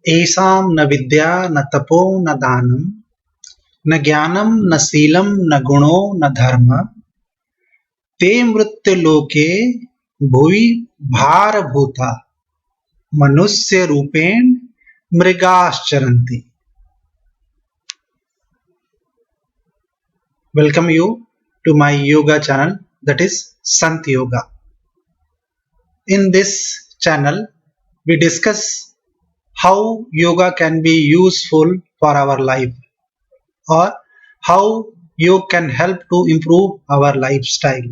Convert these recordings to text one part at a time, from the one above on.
येषां न विद्या न तपो न दानं न ज्ञानं न शीलं न गुणो न धर्मः ते मृत्युलोके भुवि भारभूता मनुष्यरूपेण मृगाश्चरन्ति. Welcome you to my yoga channel, that is Sant Yoga. In this channel we discuss how yoga can be useful for our life, or how yoga can help to improve our lifestyle.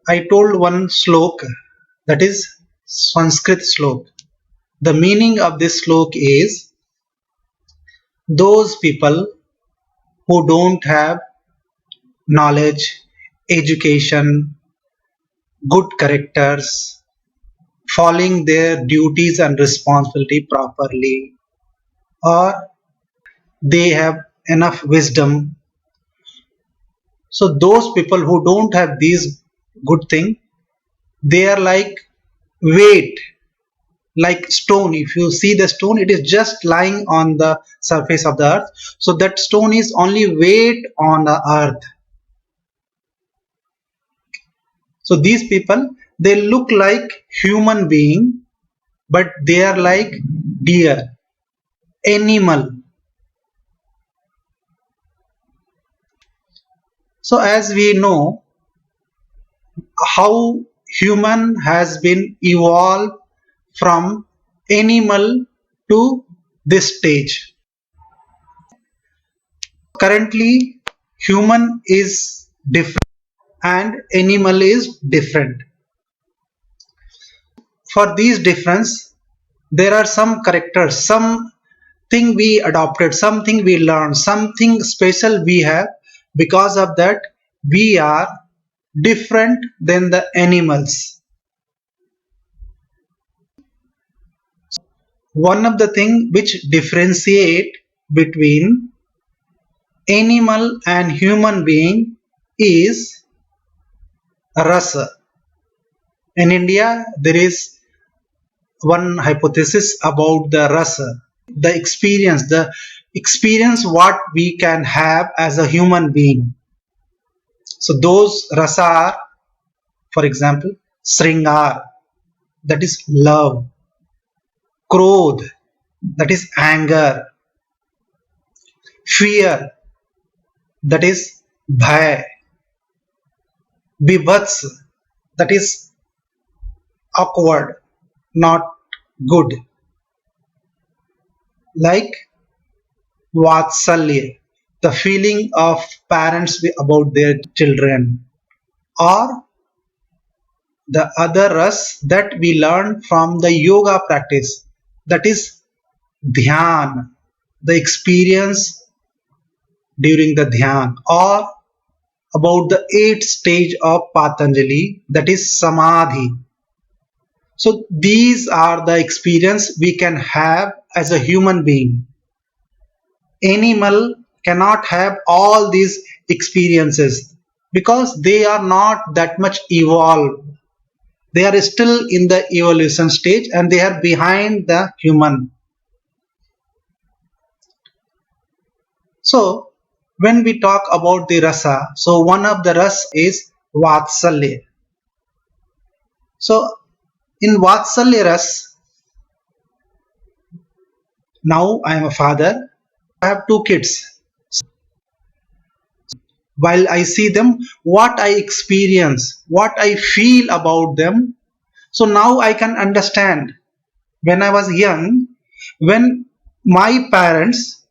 I told one slok, that is Sanskrit slok. The meaning of this slok is, those people who don't have knowledge, education, good characters, following their duties and responsibility properly, or they have enough wisdom. So those people who don't have these good things, they are like weight, like stone. If you see the stone, it is just lying on the surface of the earth. So that stone is only weight on the earth. So these people, they look like human being, but they are like deer, animal. So as we know how human has been evolved from animal to this stage. Currently human is different and animal is different. For these difference, there are some characters, something we adopted, something we learned, something special we have. Because of that, we are different than the animals. One of the things which differentiate between animal and human being is rasa. In India, there is one hypothesis about the rasa, the experience what we can have as a human being. So those rasa are, for example, sringar, that is love; krodh, that is anger; fear, that is bhay; bibhats, that is awkward, not good; like vatsalya, the feeling of parents about their children; or the other ras that we learn from the yoga practice, that is dhyan, the experience during the dhyan; or about the eighth stage of Patanjali, that is samadhi. So these are the experience we can have as a human being. Animal cannot have all these experiences because they are not that much evolved. They are still in the evolution stage and they are behind the human. So when we talk about the rasa, so one of the ras is vatsalya. So in vatsalya ras, now I am a father, I have two kids. While I see them, what I experience, what I feel about them, so now I can understand. When I was young, when my parents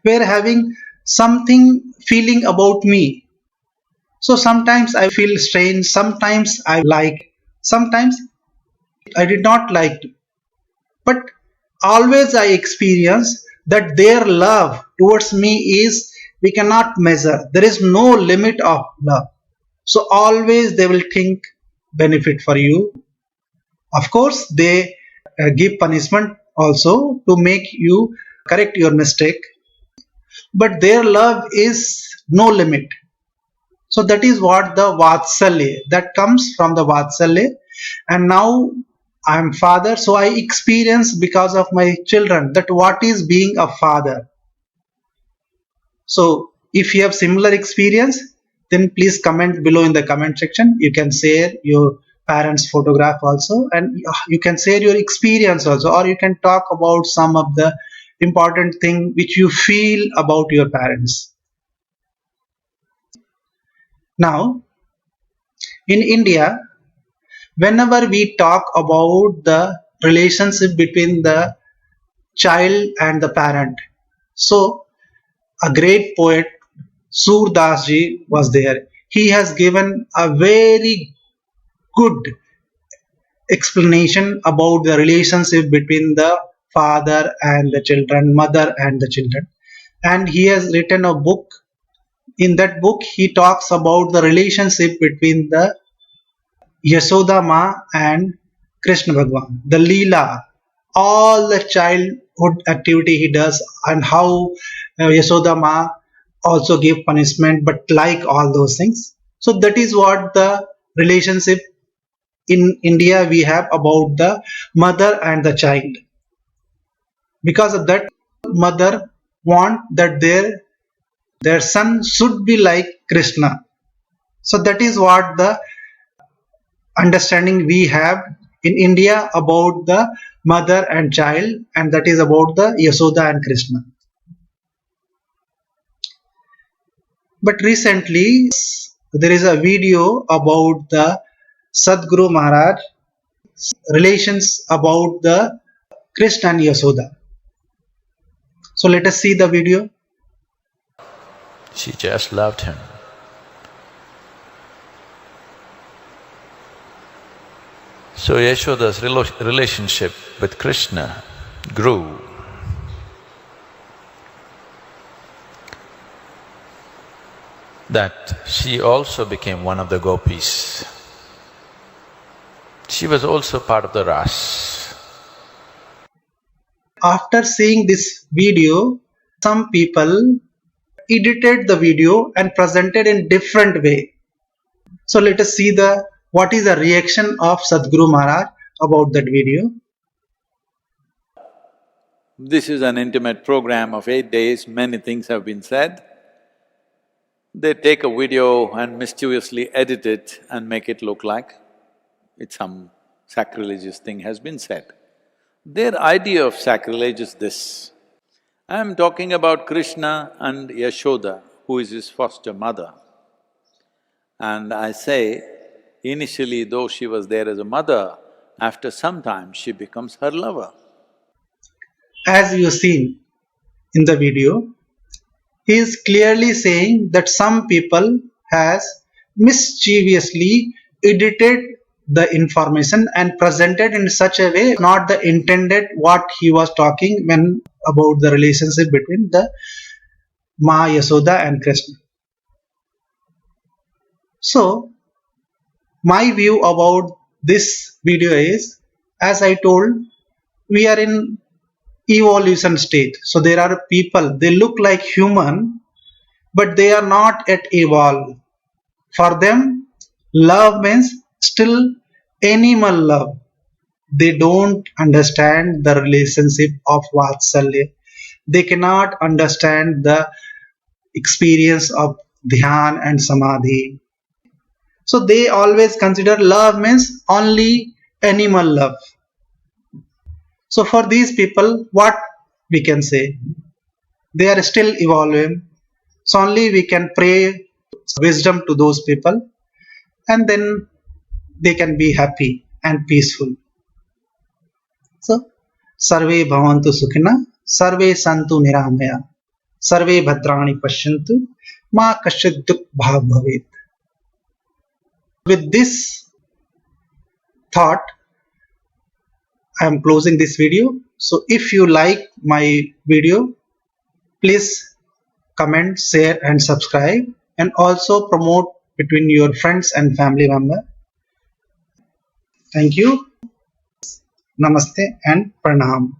were having something feeling about me, so sometimes I feel strange, sometimes I like, sometimes I did not like, but always I experience that their love towards me is, we cannot measure. There is no limit of love. So always they will think benefit for you. Of course, they give punishment also to make you correct your mistake, but their love is no limit. So that is what the vatsalya, that comes from the vatsalya. And now I'm father, so I experience because of my children that what is being a father. So if you have similar experience, then please comment below in the comment section. You can share your parents' photograph also, and you can share your experience also, or you can talk about some of the important thing which you feel about your parents. Now, in India, whenever we talk about the relationship between the child and the parent, so a great poet Surdas ji was there. He has given a very good explanation about the relationship between the father and the children, mother and the children. And he has written a book. In that book, he talks about the relationship between the Yasoda Ma and Krishna Bhagwan, the Leela, all the childhood activity he does, and how Yasoda Ma also give punishment, but like all those things. So that is what the relationship in India we have about the mother and the child. Because of that, mother want that their son should be like Krishna. So that is what the understanding we have in India about the mother and child, and that is about the Yasoda and Krishna. But recently, there is a video about the Sadguru Maharaj relations about the Krishna and Yasoda. So let us see the video. She just loved him. So Yashoda's relationship with Krishna grew. That she also became one of the gopis. She was also part of the ras. After seeing this video, some people edited the video and presented in different way. So let us see the what is the reaction of Sadguru Maharaj about that video. This is an intimate program of 8 days, many things have been said. They take a video and mischievously edit it and make it look like it's some sacrilegious thing has been said. Their idea of sacrilege is this: I'm talking about Krishna and Yashoda, who is his foster mother. And I say, initially though she was there as a mother, after some time she becomes her lover. As you seen in the video, he is clearly saying that some people has mischievously edited the information and presented in such a way not the intended what he was talking when about the relationship between the Ma Yasoda and Krishna. So my view about this video is, as I told, we are in evolution state. So there are people, they look like human, but they are not yet evolved. For them, love means still animal love. They don't understand the relationship of Vatsalya. They cannot understand the experience of Dhyan and Samadhi. So they always consider love means only animal love. So for these people, what we can say? They are still evolving. So only we can pray wisdom to those people, and then they can be happy and peaceful. So Sarve Bhavantu Sukhina, Sarve Santu Niramaya, Sarve Bhadrani Pashyantu, Ma Kashid Dukh Bhav Bhavet. With this thought, I am closing this video. So if you like my video, please comment, share and subscribe, and also promote between your friends and family member. Thank you. Namaste and Pranam.